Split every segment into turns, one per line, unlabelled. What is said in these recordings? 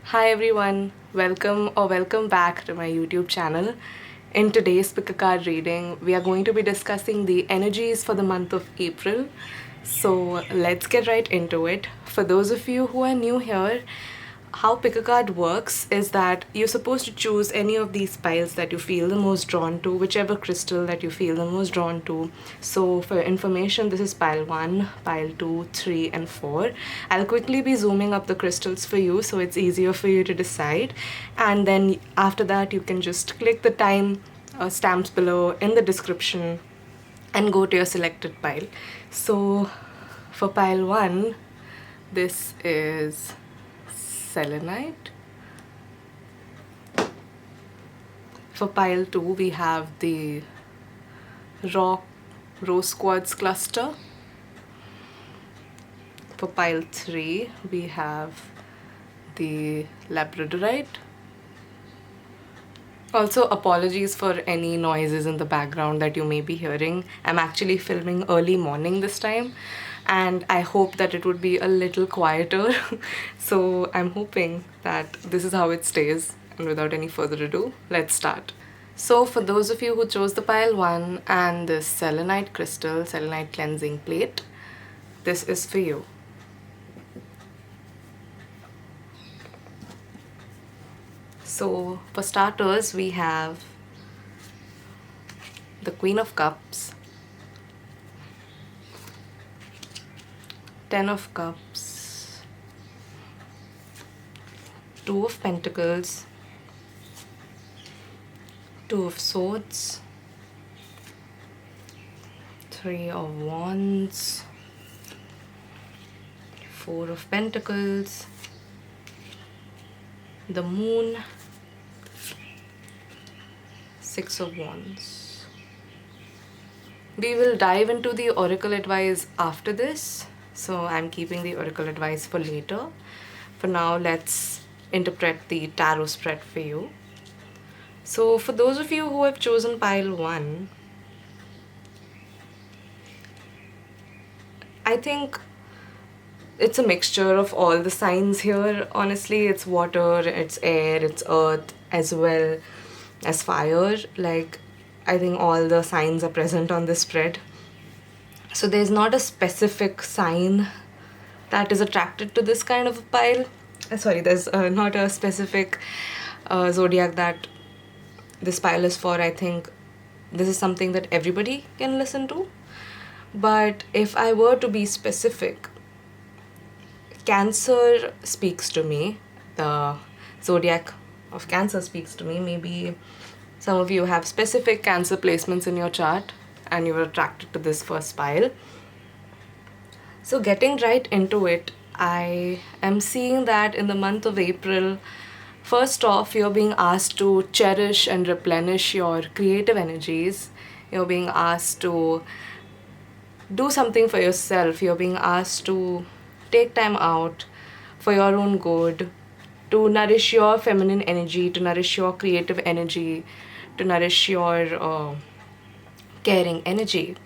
Hi everyone, welcome back to my YouTube channel. In today's pick a card reading, we are going to be discussing the energies for the month of April. So let's get right into it. For those of you who are new here, how pick a card works is that you're supposed to choose any of these piles that you feel the most drawn to, whichever crystal that you feel the most drawn to. So for information, this is pile 1, pile 2, 3 and 4. I'll quickly be zooming up the crystals for you so it's easier for you to decide, and then after that you can just click the time stamps below in the description and go to your selected pile. So for pile 1, this is Selenite. For pile 2, we have the raw rose quartz cluster. For pile 3, we have the Labradorite. Also, apologies for any noises in the background that you may be hearing. I'm actually filming early morning this time, and I hope that it would be a little quieter. So I'm hoping that this is how it stays. And without any further ado, let's start. So for those of you who chose the pile 1 and the selenite crystal, selenite cleansing plate, this is for you. So for starters, we have the Queen of Cups, 10 of Cups, 2 of Pentacles, 2 of Swords, 3 of Wands, 4 of Pentacles, the Moon, 6 of Wands. We will dive into the oracle advice after this, so I'm keeping the oracle advice for later. For now, let's interpret the tarot spread for you. So for those of you who have chosen pile 1, I think it's a mixture of all the signs here. Honestly, it's water, it's air, it's earth, as well as fire. Like, I think all the signs are present on this spread. So there's not a specific sign that is attracted to this kind of a pile. There's not a specific zodiac that this pile is for. I think this is something that everybody can listen to. But if I were to be specific, Cancer speaks to me. The zodiac of Cancer speaks to me. Maybe some of you have specific Cancer placements in your chart and you were attracted to this first pile. So getting right into it, I am seeing that in the month of April, first off, you're being asked to cherish and replenish your creative energies. You're being asked to do something for yourself. You're being asked to take time out for your own good, to nourish your feminine energy, to nourish your creative energy, to nourish your caring energy.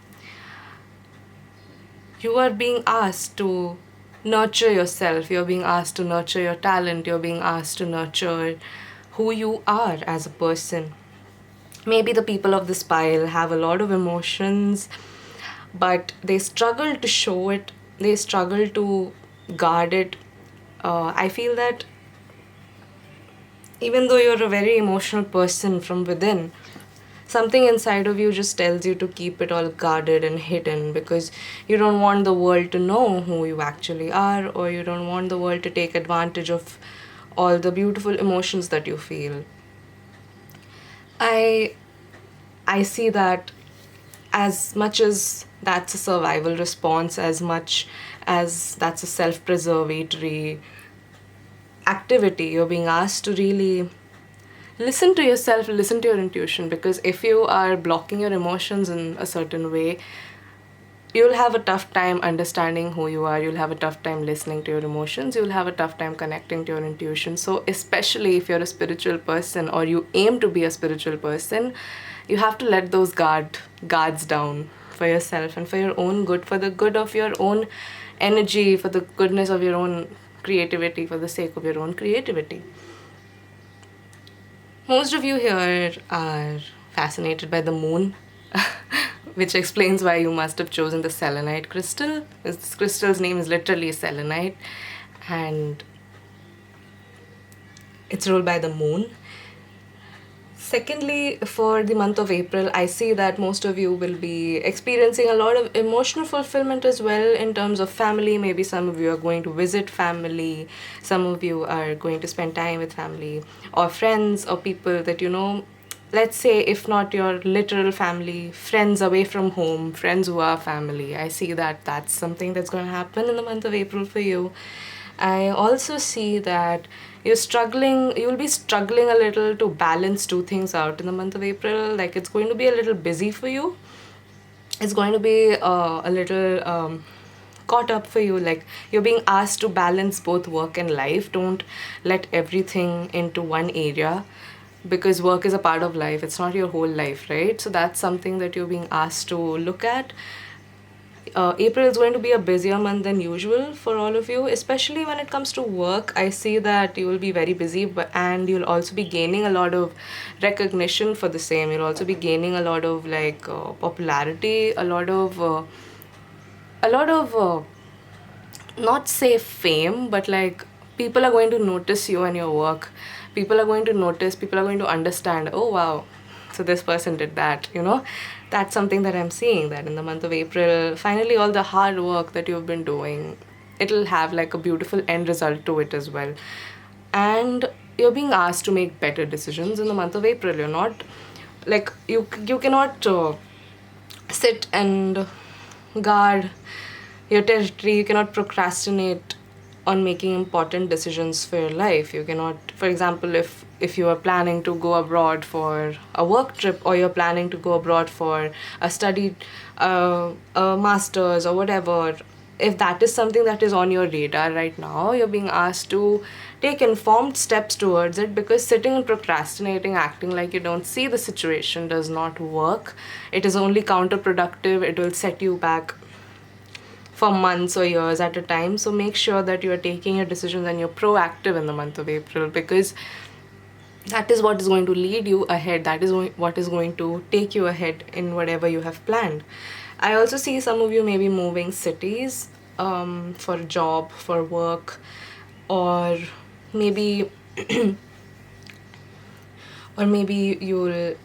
You are being asked to nurture yourself. You're being asked to nurture your talent. You're being asked to nurture who you are as a person. Maybe the people of this pile have a lot of emotions, but they struggle to show it. They struggle to guard it. I feel that even though you're a very emotional person from within, something inside of you just tells you to keep it all guarded and hidden, because you don't want the world to know who you actually are, or you don't want the world to take advantage of all the beautiful emotions that you feel. I see that as much as that's a survival response, as much as that's a self-preservatory activity, you're being asked to really listen to yourself, listen to your intuition, because if you are blocking your emotions in a certain way, you'll have a tough time understanding who you are. You'll have a tough time listening to your emotions. You'll have a tough time connecting to your intuition. So especially if you're a spiritual person or you aim to be a spiritual person, you have to let those guards down for yourself and for your own good, for the good of your own energy, for the goodness of your own creativity for the sake of your own creativity. Most of you here are fascinated by the moon, which explains why you must have chosen the selenite crystal. This crystal's name is literally selenite, and it's ruled by the moon. Secondly, for the month of April, I see that most of you will be experiencing a lot of emotional fulfillment as well in terms of family. Maybe some of you are going to visit family, some of you are going to spend time with family or friends or people that you know. Let's say, if not your literal family, friends away from home, friends who are family. I see that that's something that's going to happen in the month of April for you. I also see that you'll be struggling a little to balance two things out in the month of April. Like, it's going to be a little busy for you. It's going to be a little caught up for you. Like, you're being asked to balance both work and life. Don't let everything into one area, because work is a part of life. It's not your whole life, right? So that's something that you're being asked to look at. April is going to be a busier month than usual for all of you, especially when it comes to work. I see that you will be very busy, and you'll also be gaining a lot of recognition for the same. You'll also be gaining a lot of popularity, a lot of not say fame, but like people are going to notice you and your work. People are going to notice. People are going to understand. Oh wow, so this person did that. That's something that I'm seeing, that in the month of April, finally all the hard work that you've been doing, it'll have like a beautiful end result to it as well. And you're being asked to make better decisions in the month of April. You're not like you cannot sit and guard your territory. You cannot procrastinate on making important decisions for your life. You cannot, for example, if you are planning to go abroad for a work trip, or you're planning to go abroad for a study, a master's or whatever, if that is something that is on your radar right now, you're being asked to take informed steps towards it, because sitting and procrastinating, acting like you don't see the situation, does not work. It is only counterproductive. It will set you back for months or years at a time. So make sure that you are taking your decisions and you're proactive in the month of April, because that is what is going to lead you ahead. That is what is going to take you ahead in whatever you have planned. I also see some of you maybe moving cities for a job, for work, or maybe or maybe you'll,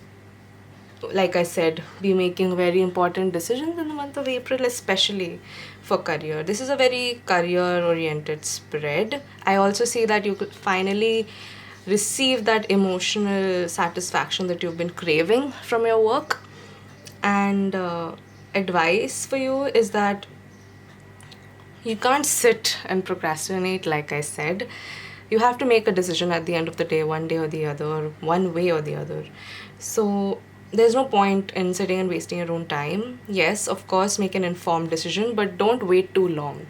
like I said, be making very important decisions in the month of April, especially for career. This is a very career oriented spread. I also see that you could finally receive that emotional satisfaction that you've been craving from your work. And advice for you is that you can't sit and procrastinate, like I said. You have to make a decision at the end of the day, one day or the other, one way or the other. So there's no point in sitting and wasting your own time. Yes, of course, make an informed decision, but don't wait too long.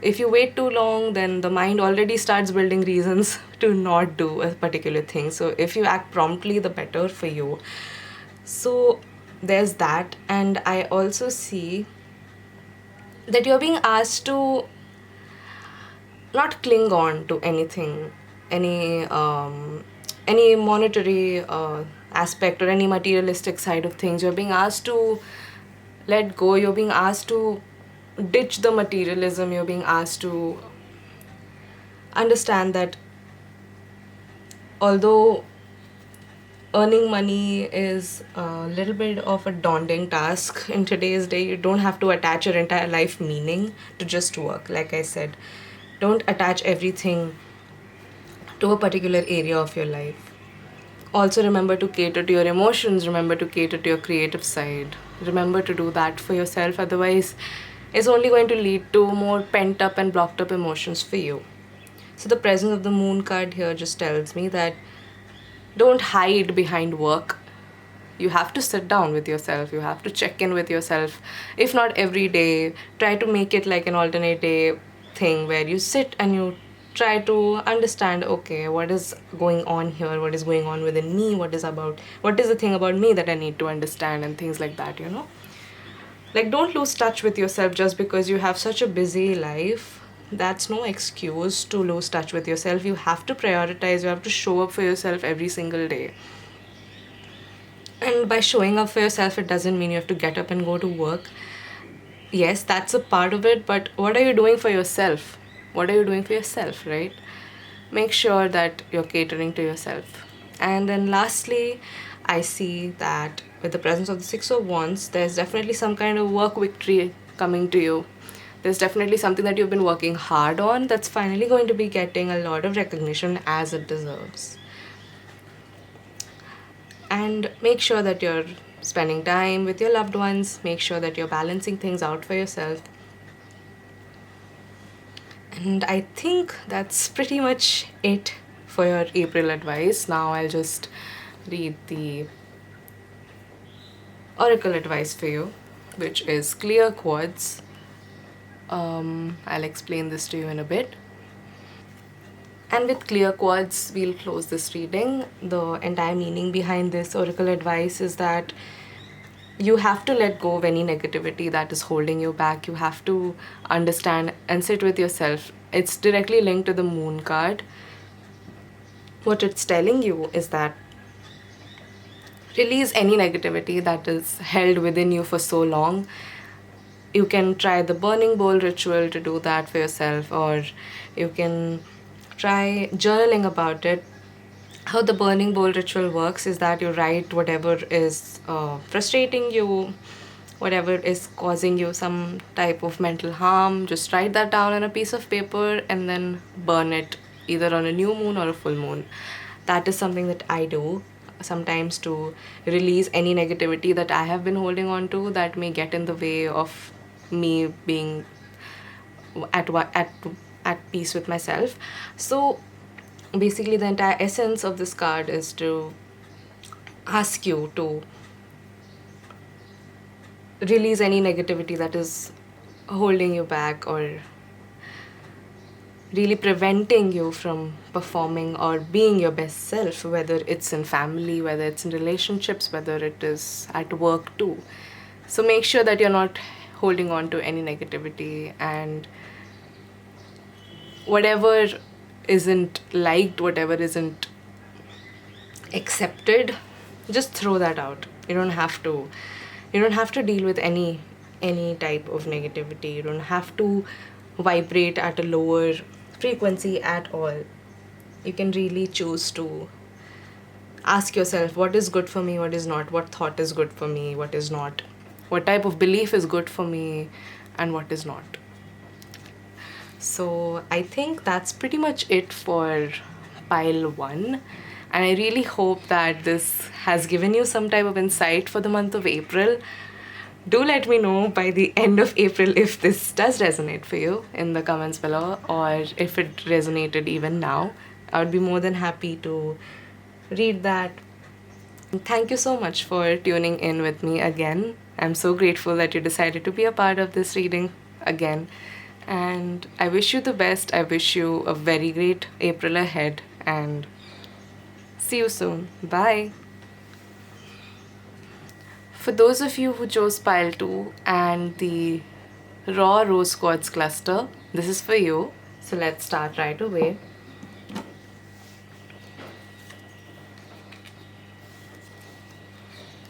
If you wait too long, then the mind already starts building reasons to not do a particular thing. So if you act promptly, the better for you. So there's that. And I also see that you're being asked to not cling on to anything, any monetary aspect or any materialistic side of things. You're being asked to let go. You're being asked to ditch the materialism. You're being asked to understand that although earning money is a little bit of a daunting task in today's day, you don't have to attach your entire life meaning to just work. Like I said, don't attach everything to a particular area of your life. Also, remember to cater to your emotions. Remember to cater to your creative side. Remember to do that for yourself. Otherwise, it's only going to lead to more pent up and blocked up emotions for you. So the presence of the moon card here just tells me that don't hide behind work. You have to sit down with yourself. You have to check in with yourself. If not every day, try to make it like an alternate day thing where you sit and you try to understand, okay, what is going on here? What is going on within me? What is the thing about me that I need to understand, and things like that, Like, don't lose touch with yourself just because you have such a busy life. that's no excuse to lose touch with yourself. You have to prioritize, you have to show up for yourself every single day. And by showing up for yourself, it doesn't mean you have to get up and go to work. Yes, that's a part of it, but what are you doing for yourself? What are you doing for yourself, right? Make sure that you're catering to yourself. And then lastly, I see that with the presence of the Six of Wands, there's definitely some kind of work victory coming to you. There's definitely something that you've been working hard on that's finally going to be getting a lot of recognition as it deserves. And make sure that you're spending time with your loved ones. Make sure that you're balancing things out for yourself. And I think that's pretty much it for your April advice. Now I'll just read the oracle advice for you, which is clear quartz. I'll explain this to you in a bit. And with clear quartz, we'll close this reading. The entire meaning behind this oracle advice is that you have to let go of any negativity that is holding you back. You have to understand and sit with yourself. It's directly linked to the moon card. What it's telling you is that release any negativity that is held within you for so long. You can try the burning bowl ritual to do that for yourself, or you can try journaling about it. How the burning bowl ritual works is that you write whatever is frustrating you, whatever is causing you some type of mental harm. Just write that down on a piece of paper and then burn it, either on a new moon or a full moon. That is something that I do sometimes to release any negativity that I have been holding on to that may get in the way of me being at peace with myself. So basically the entire essence of this card is to ask you to release any negativity that is holding you back or really preventing you from performing or being your best self, whether it's in family, whether it's in relationships, whether it is at work too. So make sure that you're not holding on to any negativity, and whatever isn't liked, whatever isn't accepted, just throw that out. You don't have to deal with any type of negativity. You don't have to vibrate at a lower frequency at all. You can really choose to ask yourself what is good for me, what is not, what thought is good for me, what is not, what type of belief is good for me, and what is not. So I think that's pretty much it for pile 1. And I really hope that this has given you some type of insight for the month of April. Do let me know by the end of April if this does resonate for you in the comments below, or if it resonated even now. I would be more than happy to read that. Thank you so much for tuning in with me again. I'm so grateful that you decided to be a part of this reading again. And I wish you the best. I wish you a very great April ahead, and see you soon. Bye. For those of you who chose pile 2 and the raw rose quartz cluster, this is for you. So let's start right away.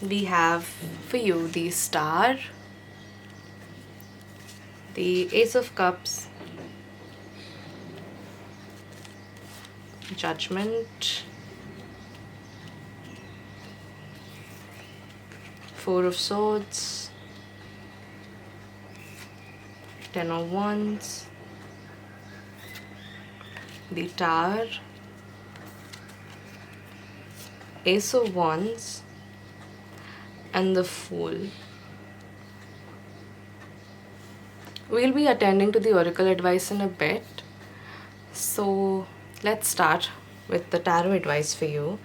We have for you the star, the Ace of Cups, Judgment, Four of Swords, Ten of Wands, the Tower, Ace of Wands, and the Fool. We'll be attending to the oracle advice in a bit. So let's start with the tarot advice for you.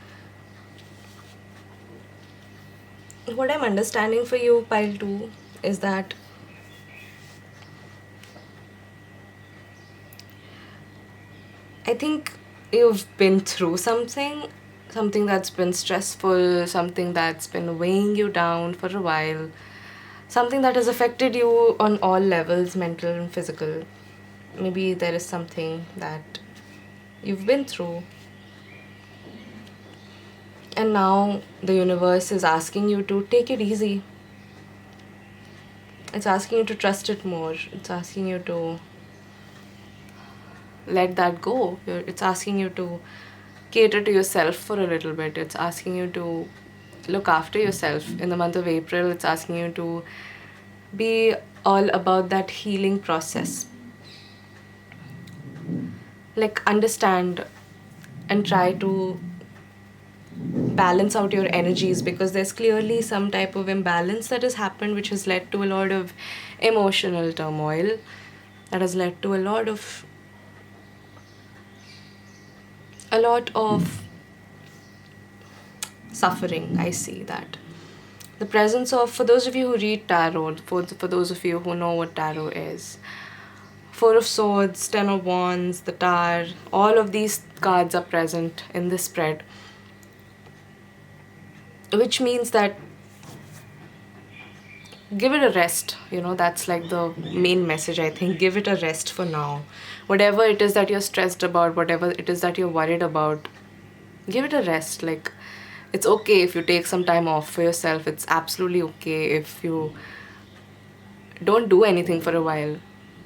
What I'm understanding for you, pile 2, is that I think you've been through something that's been stressful, something that's been weighing you down for a while, something that has affected you on all levels, mental and physical. Maybe there is something that you've been through, and now the universe is asking you to take it easy. It's asking you to trust it more. It's asking you to let that go. It's asking you to cater to yourself for a little bit. It's asking you to look after yourself. In the month of April, it's asking you to be all about that healing process. Like, understand and try to balance out your energies, because there's clearly some type of imbalance that has happened, which has led to a lot of emotional turmoil, that has led to a lot of suffering. I see that. The presence of, for those of you who read tarot, for those of you who know what tarot is, Four of Swords, Ten of Wands, the Tower, all of these cards are present in this spread, which means that give it a rest. That's like the main message, I think. Give it a rest for now. Whatever it is that you're stressed about, whatever it is that you're worried about, give it a rest. Like, it's okay if you take some time off for yourself. It's absolutely okay if you don't do anything for a while,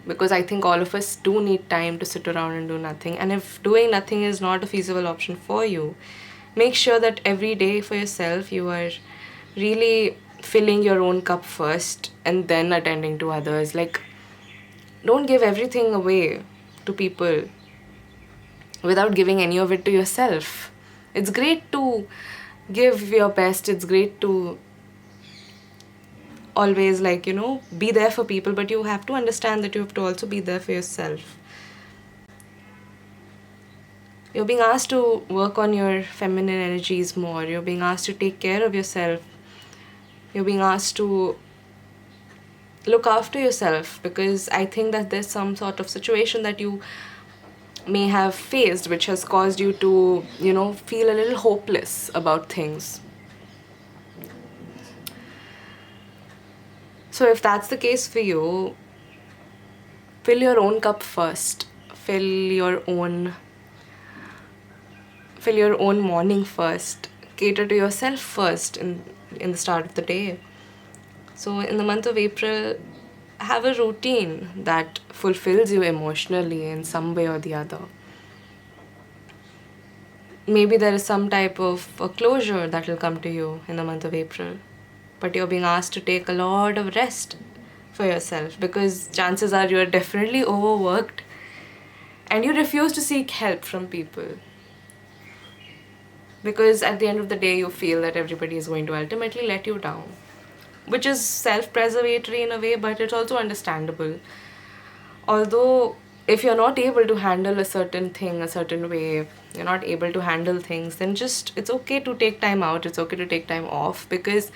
because I think all of us do need time to sit around and do nothing. And if doing nothing is not a feasible option for you, make sure that every day for yourself you are really filling your own cup first and then attending to others. Like, don't give everything away to people without giving any of it to yourself. It's great to give your best. It's great to always, like, be there for people, but you have to understand that you have to also be there for yourself. You're being asked to work on your feminine energies more. You're being asked to take care of yourself. You're being asked to look after yourself, because I think that there's some sort of situation that you may have faced which has caused you to, feel a little hopeless about things. So if that's the case for you, fill your own cup first. Fill your own morning first. Cater to yourself first in the start of the day. So in the month of April, have a routine that fulfills you emotionally in some way or the other. Maybe there is some type of a closure that will come to you in the month of April, but you're being asked to take a lot of rest for yourself, because chances are you're definitely overworked and you refuse to seek help from people, because at the end of the day you feel that everybody is going to ultimately let you down, which is self-preservatory in a way, but it's also understandable. Although if you're not able to handle a certain thing a certain way, you're not able to handle things, then just, it's okay to take time out. It's okay to take time off, because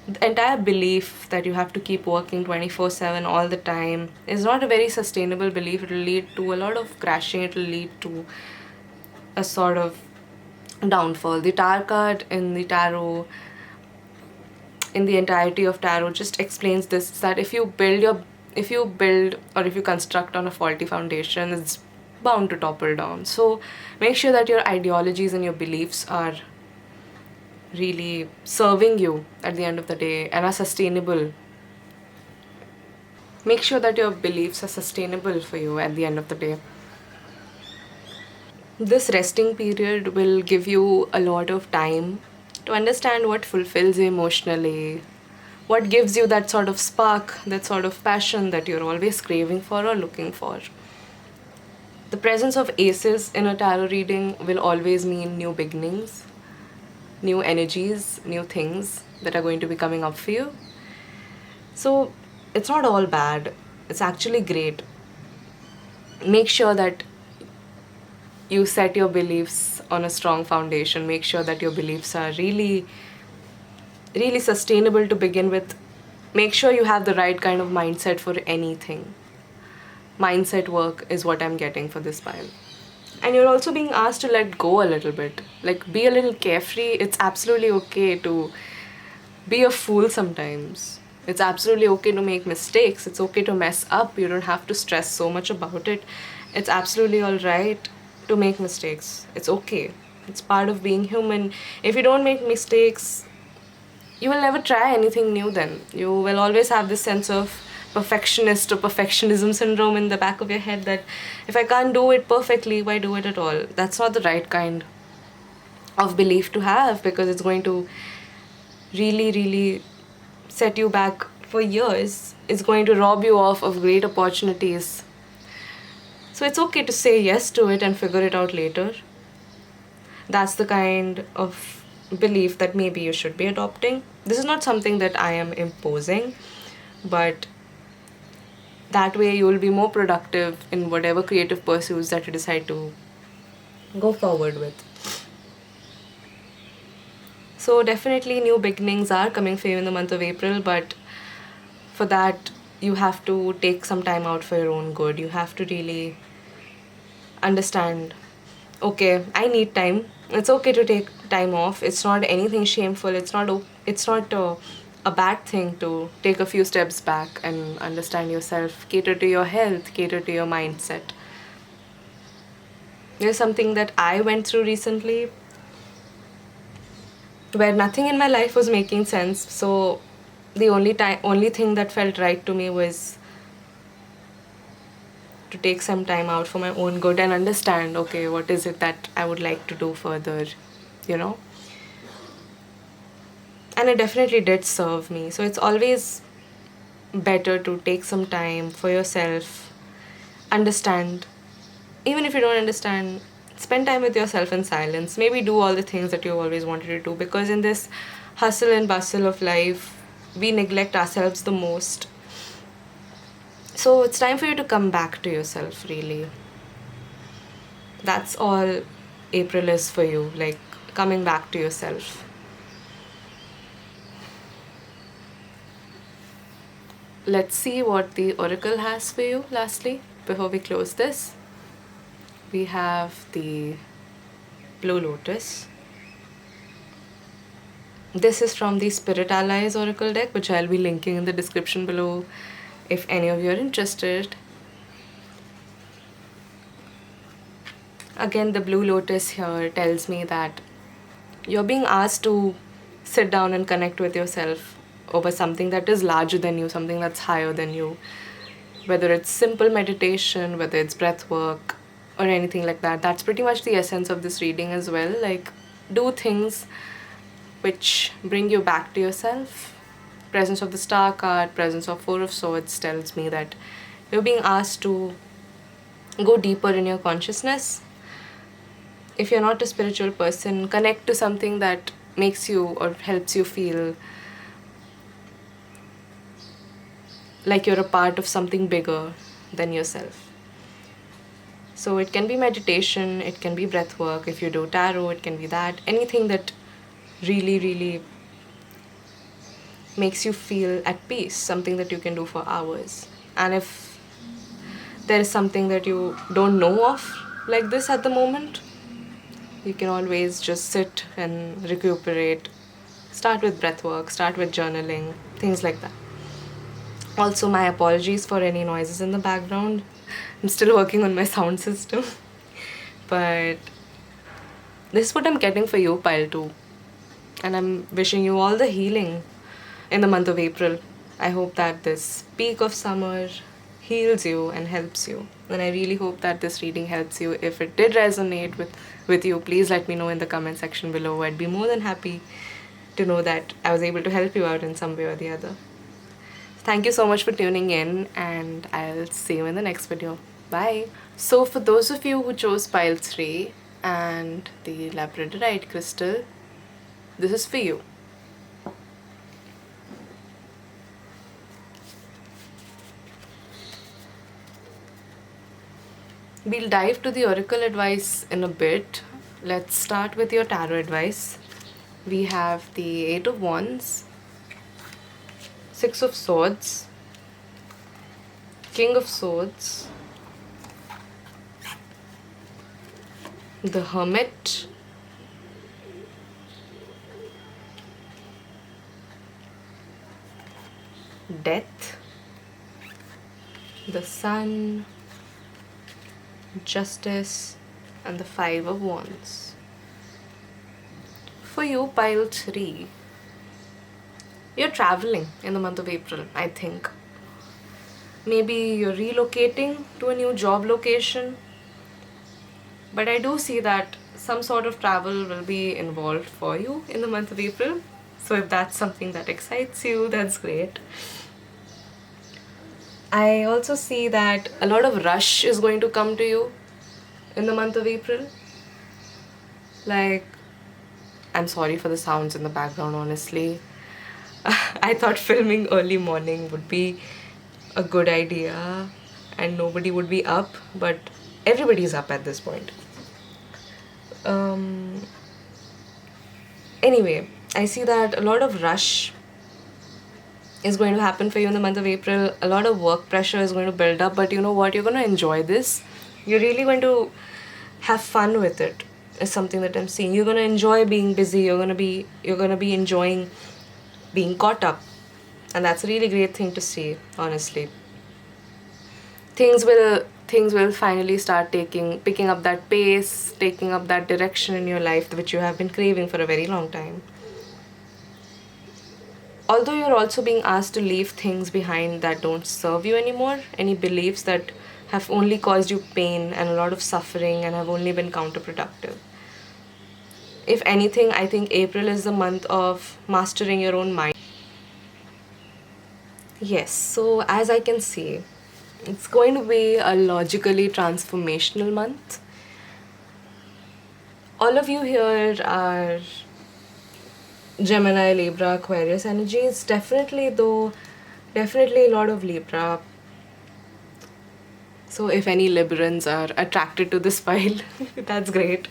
the entire belief that you have to keep working 24/7 all the time is not a very sustainable belief. It will lead to a lot of crashing. It will lead to a sort of downfall. The Tower card in the tarot, in the entirety of tarot, just explains this, that if you build or if you construct on a faulty foundation, it's bound to topple down. So make sure that your ideologies and your beliefs are really serving you at the end of the day and are sustainable. Make sure that your beliefs are sustainable for you at the end of the day. This resting period will give you a lot of time to understand what fulfills you emotionally, what gives you that sort of spark, that sort of passion that you're always craving for or looking for. The presence of aces in a tarot reading will always mean new beginnings, new energies, new things that are going to be coming up for you. So it's not all bad. It's actually great. Make sure that you set your beliefs on a strong foundation. Make sure that your beliefs are really, really sustainable to begin with. Make sure you have the right kind of mindset for anything. Mindset work is what I'm getting for this pile. And you're also being asked to let go a little bit. Like, be a little carefree. It's absolutely okay to be a fool sometimes. It's absolutely okay to make mistakes. It's okay to mess up. You don't have to stress so much about it. It's absolutely alright to make mistakes. It's okay. It's part of being human. If you don't make mistakes, you will never try anything new then. You will always have this sense of perfectionist or perfectionism syndrome in the back of your head that if I can't do it perfectly, why do it at all? That's not the right kind of belief to have, because it's going to really, really set you back for years. It's going to rob you of great opportunities. So it's okay to say yes to it and figure it out later. That's the kind of belief that maybe you should be adopting. This is not something that I am imposing, but that way you will be more productive in whatever creative pursuits that you decide to go forward with. So definitely new beginnings are coming for you in the month of April, but for that you have to take some time out for your own good. You have to really understand, okay, I need time. It's okay to take time off. It's not anything shameful. It's not a bad thing to take a few steps back and understand yourself, cater to your health, cater to your mindset. There's something that I went through recently where nothing in my life was making sense. So the only thing that felt right to me was to take some time out for my own good and understand, okay, what is it that I would like to do further, you know? And it definitely did serve me. So it's always better to take some time for yourself, understand. Even if you don't understand, spend time with yourself in silence. Maybe do all the things that you've always wanted to do, because in this hustle and bustle of life, we neglect ourselves the most. So it's time for you to come back to yourself, really. That's all April is for you, like coming back to yourself. Let's see what the oracle has for you lastly before we close this. We have the Blue Lotus. This is from the Spirit Allies Oracle deck, which I'll be linking in the description below if any of you are interested. Again, the Blue Lotus here tells me that you're being asked to sit down and connect with yourself over something that is larger than you, something that's higher than you. Whether it's simple meditation, whether it's breath work, or anything like that. That's pretty much the essence of this reading as well. Like, do things which bring you back to yourself. Presence of the Star card, presence of Four of Swords tells me that you're being asked to go deeper in your consciousness. If you're not a spiritual person, connect to something that makes you or helps you feel like you're a part of something bigger than yourself. So it can be meditation, it can be breath work. If you do tarot, it can be that. Anything that really, really makes you feel at peace, something that you can do for hours. And if there is something that you don't know of like this at the moment, you can always just sit and recuperate. Start with breath work, start with journaling, things like that. Also, my apologies for any noises in the background. I'm still working on my sound system. But this is what I'm getting for you, Pile 2. And I'm wishing you all the healing in the month of April. I hope that this peak of summer heals you and helps you. And I really hope that this reading helps you. If it did resonate with you, please let me know in the comment section below. I'd be more than happy to know that I was able to help you out in some way or the other. Thank you so much for tuning in, and I'll see you in the next video. Bye! So for those of you who chose Pile 3 and the Labradorite crystal, this is for you. We'll dive to the oracle advice in a bit. Let's start with your tarot advice. We have the Eight of Wands, Six of Swords, King of Swords, the Hermit, Death, the Sun, Justice, and the Five of Wands. For you, pile 3, you're traveling in the month of April, I think. Maybe you're relocating to a new job location, but I do see that some sort of travel will be involved for you in the month of April. So if that's something that excites you, that's great. I also see that a lot of rush is going to come to you in the month of April. Like, I'm sorry for the sounds in the background, honestly. I thought filming early morning would be a good idea and nobody would be up, but everybody's up at this point. Anyway, I see that a lot of rush is going to happen for you in the month of April. A lot of work pressure is going to build up, but you know what? You're going to enjoy this. You're really going to have fun with it. Is something that I'm seeing. You're going to enjoy being busy. You're going to be enjoying being caught up. And that's a really great thing to see, honestly. Things will finally start picking up that pace, taking up that direction in your life which you have been craving for a very long time. Although you're also being asked to leave things behind that don't serve you anymore, any beliefs that have only caused you pain and a lot of suffering and have only been counterproductive. If anything, I think April is the month of mastering your own mind. Yes, so as I can see, it's going to be a logically transformational month. All of you here are Gemini, Libra, Aquarius energies. Definitely a lot of Libra. So if any Librans are attracted to this file, that's great.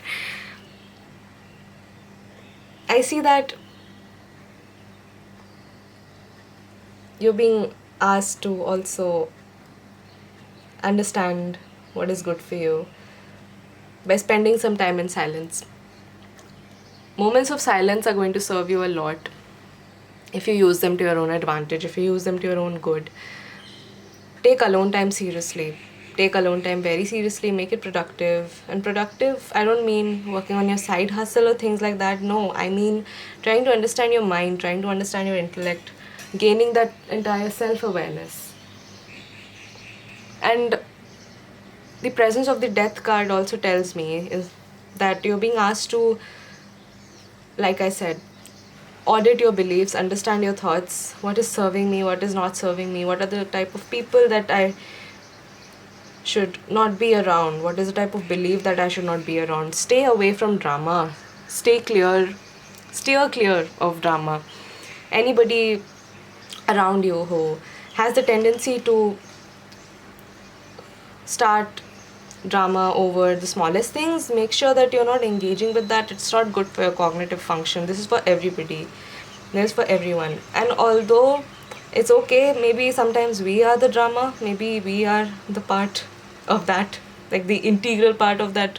I see that you're being asked to also understand what is good for you by spending some time in silence. Moments of silence are going to serve you a lot if you use them to your own advantage, if you use them to your own good. Take alone time seriously. Take alone time very seriously. Make it productive. And productive, I don't mean working on your side hustle or things like that. No, I mean trying to understand your mind, trying to understand your intellect, gaining that entire self-awareness. And the presence of the Death card also tells me is that you're being asked to, like I said, audit your beliefs, understand your thoughts, what is serving me, what is not serving me, what are the type of people that I should not be around, what is the type of belief that I should not be around. Stay away from drama. Steer clear of drama. Anybody around you who has the tendency to start drama over the smallest things, make sure that you're not engaging with that. It's not good for your cognitive function. This is for everybody. This is for everyone. And although it's okay, maybe sometimes we are the drama, maybe we are the part of that, like the integral part of that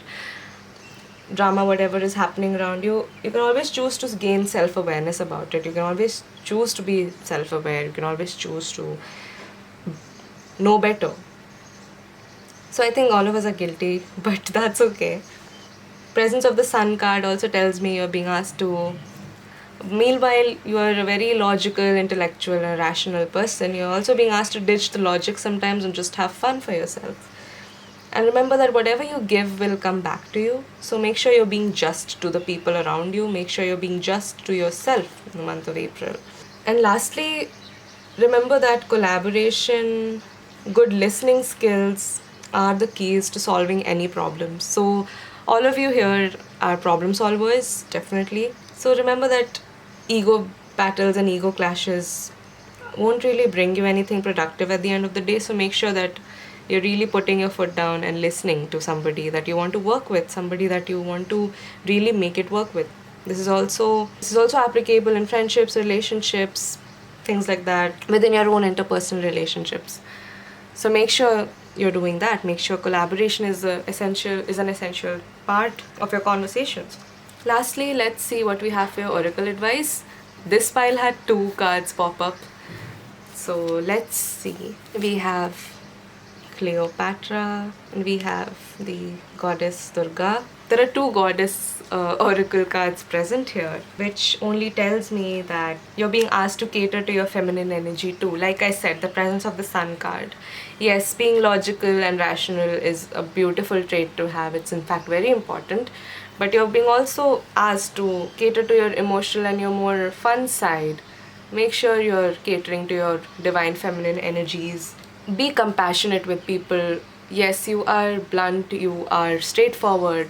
drama, whatever is happening around you. You can always choose to gain self-awareness about it. You can always choose to be self-aware. You can always choose to know better. So I think all of us are guilty, but that's okay. Presence of the Sun card also tells me you're being asked to, meanwhile you are a very logical, intellectual and rational person, you're also being asked to ditch the logic sometimes and just have fun for yourself. And remember that whatever you give will come back to you. So make sure you're being just to the people around you. Make sure you're being just to yourself in the month of April. And lastly, remember that collaboration, good listening skills are the keys to solving any problems. So all of you here are problem solvers, definitely. So remember that ego battles and ego clashes won't really bring you anything productive at the end of the day. So make sure that you're really putting your foot down and listening to somebody that you want to work with, somebody that you want to really make it work with. This is also applicable in friendships, relationships, things like that, within your own interpersonal relationships. So make sure you're doing that. Make sure collaboration is an essential part of your conversations. Lastly, let's see what we have for your oracle advice. This pile had 2 cards pop up. So let's see. We have Cleopatra and we have the goddess Durga. There are two goddess oracle cards present here, which only tells me that you're being asked to cater to your feminine energy too. Like I said, the presence of the sun card. Yes, being logical and rational is a beautiful trait to have. It's in fact very important. But you're being also asked to cater to your emotional and your more fun side. Make sure you're catering to your divine feminine energies. Be compassionate with people. Yes, you are blunt, you are straightforward.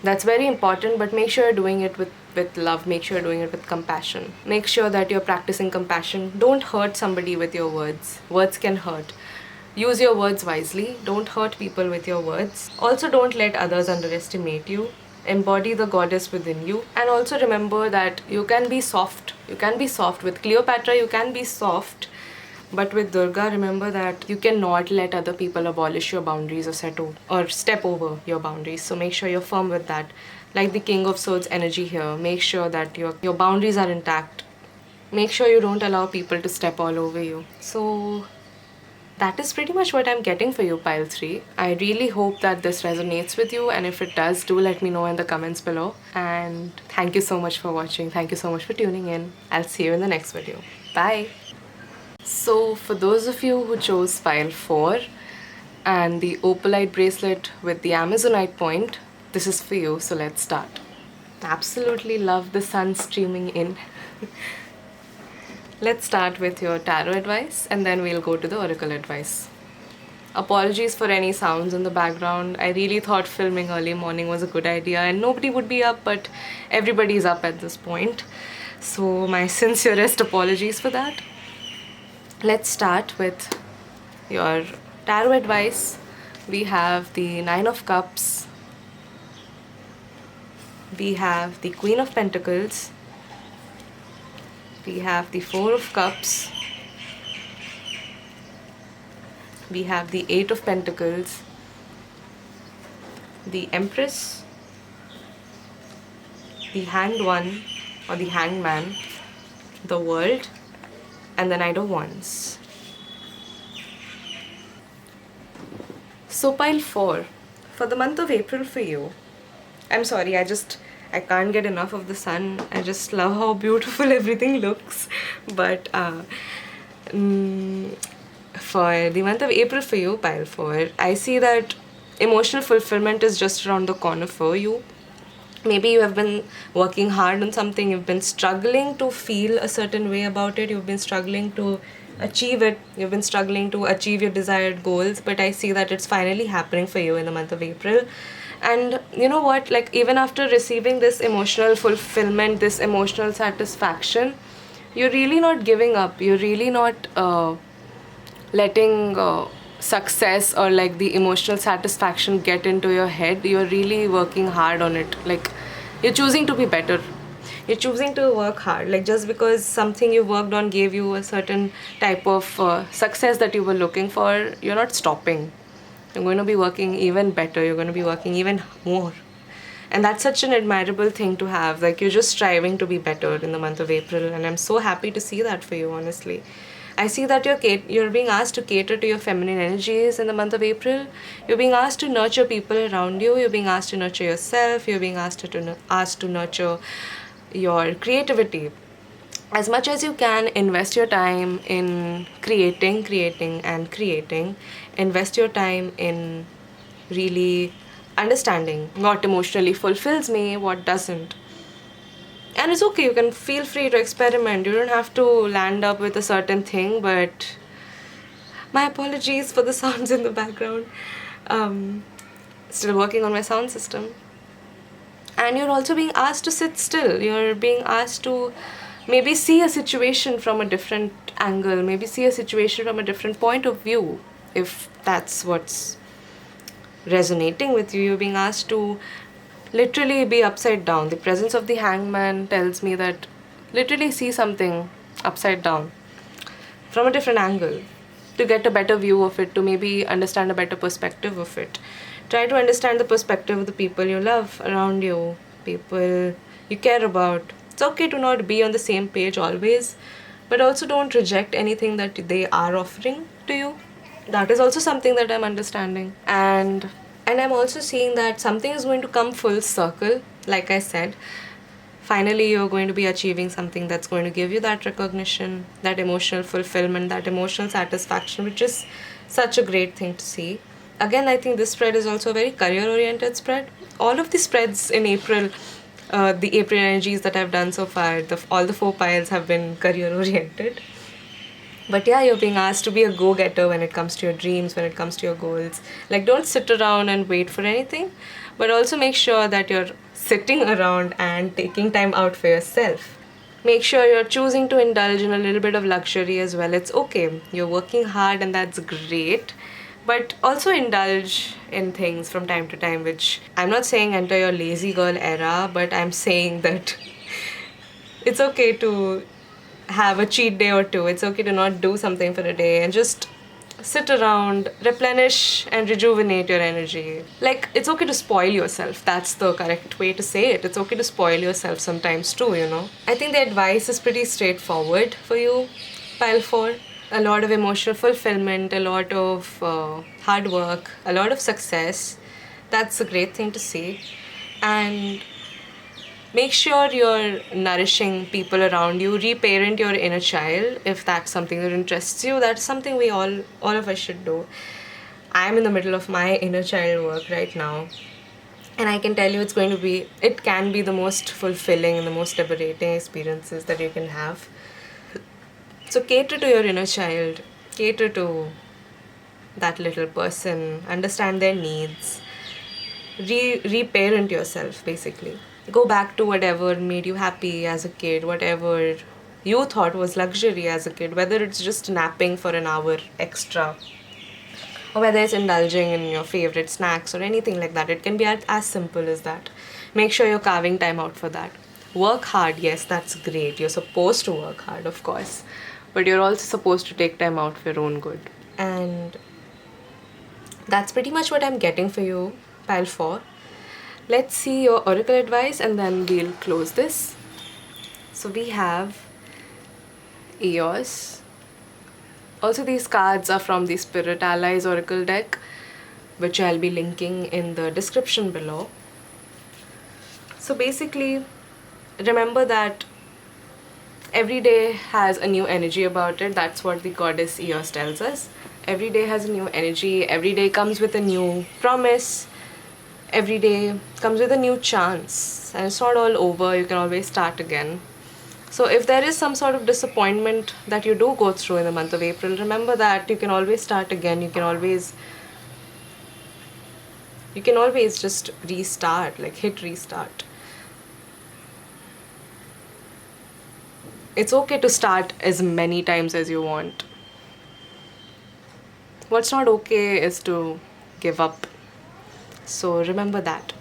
That's very important, but make sure you're doing it with love. Make sure you're doing it with compassion. Make sure that you're practicing compassion. Don't hurt somebody with your words. Words can hurt. Use your words wisely. Don't hurt people with your words. Also, don't let others underestimate you. Embody the goddess within you. And also remember that you can be soft. You can be soft. With Cleopatra, you can be soft. But with Durga, remember that you cannot let other people abolish your boundaries or step over your boundaries. So make sure you're firm with that. Like the King of Swords energy here, make sure that your boundaries are intact. Make sure you don't allow people to step all over you. So that is pretty much what I'm getting for you, pile 3. I really hope that this resonates with you, and if it does, do let me know in the comments below. And thank you so much for watching. Thank you so much for tuning in. I'll see you in the next video. Bye. So for those of you who chose pile 4 and the Opalite bracelet with the Amazonite point, this is for you, so let's start. Absolutely love the sun streaming in. Let's start with your tarot advice and then we'll go to the oracle advice. Apologies for any sounds in the background. I really thought filming early morning was a good idea and nobody would be up, but everybody's up at this point. So my sincerest apologies for that. Let's start with your tarot advice. We have the 9 of Cups. We have the Queen of Pentacles. We have the 4 of Cups. We have the 8 of Pentacles. The Empress. The Hanged One or the Hanged Man. The World. And the Knight of Wands. So pile 4, for the month of April for you, I'm sorry, I can't get enough of the sun. I just love how beautiful everything looks. But for the month of April for you, pile 4, I see that emotional fulfillment is just around the corner for you. Maybe you have been working hard on something, you've been struggling to feel a certain way about it, you've been struggling to achieve it, you've been struggling to achieve your desired goals, but I see that it's finally happening for you in the month of April. And you know what, like even after receiving this emotional fulfillment, this emotional satisfaction, you're really not giving up, you're really not letting success or like the emotional satisfaction get into your head. You're really working hard on it. Like you're choosing to be better, you're choosing to work hard. Like just because something you worked on gave you a certain type of success that you were looking for, you're not stopping. You're going to be working even better, you're going to be working even more. And that's such an admirable thing to have. Like you're just striving to be better in the month of April, and I'm so happy to see that for you, honestly. I see that you're being asked to cater to your feminine energies in the month of April. You're being asked to nurture people around you. You're being asked to nurture yourself. You're being asked to nurture your creativity. As much as you can, invest your time in creating. Invest your time in really understanding what emotionally fulfills me, what doesn't. And it's okay, you can feel free to experiment. You don't have to land up with a certain thing, but my apologies for the sounds in the background. Still working on my sound system. And you're also being asked to sit still. You're being asked to maybe see a situation from a different angle, maybe see a situation from a different point of view, if that's what's resonating with you. You're being asked to literally be upside down. The presence of the hangman tells me that literally see something upside down from a different angle, to get a better view of it, to maybe understand a better perspective of it. Try to understand the perspective of the people you love around you, people you care about. It's okay to not be on the same page always, but also don't reject anything that they are offering to you. That is also something that I'm understanding. And I'm also seeing that something is going to come full circle. Like I said, finally you're going to be achieving something that's going to give you that recognition, that emotional fulfillment, that emotional satisfaction, which is such a great thing to see. Again, I think this spread is also a very career oriented spread. All of the spreads in April, the April energies that I've done so far, all the 4 piles have been career oriented. But yeah, you're being asked to be a go-getter when it comes to your dreams, when it comes to your goals. Like, don't sit around and wait for anything, but also make sure that you're sitting around and taking time out for yourself. Make sure you're choosing to indulge in a little bit of luxury as well. It's okay. You're working hard and that's great. But also indulge in things from time to time, which I'm not saying enter your lazy girl era, but I'm saying that it's okay to have a cheat day or two. It's okay to not do something for a day and just sit around, replenish and rejuvenate your energy. Like, it's okay to spoil yourself. That's the correct way to say it. It's okay to spoil yourself sometimes too, you know. I think the advice is pretty straightforward for you, pile 4. A lot of emotional fulfillment, a lot of hard work, a lot of success. That's a great thing to see. And make sure you're nourishing people around you. Reparent your inner child if that's something that interests you. That's something we all of us should do. I'm in the middle of my inner child work right now, and I can tell you it can be the most fulfilling and the most liberating experiences that you can have. So cater to your inner child, cater to that little person, understand their needs, reparent yourself basically. Go back to whatever made you happy as a kid, whatever you thought was luxury as a kid, whether it's just napping for an hour extra, or whether it's indulging in your favorite snacks or anything like that. It can be as simple as that. Make sure you're carving time out for that. Work hard, yes, that's great. You're supposed to work hard, of course, but you're also supposed to take time out for your own good. And that's pretty much what I'm getting for you, pile 4. Let's see your oracle advice and then we'll close this. So we have Eos. Also, these cards are from the Spirit Allies Oracle deck, which I'll be linking in the description below. So basically, remember that every day has a new energy about it. That's what the goddess Eos tells us. Every day has a new energy. Every day comes with a new promise. Every day comes with a new chance. And it's not all over. You can always start again. So if there is some sort of disappointment that you do go through in the month of April, remember that you can always start again. You can always just restart, like hit restart. It's okay to start as many times as you want. What's not okay is to give up. So remember that.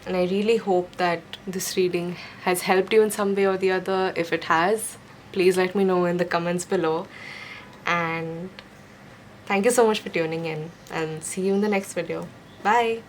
And I really hope that this reading has helped you in some way or the other. If it has, please let me know in the comments below. And thank you so much for tuning in, and see you in the next video. Bye!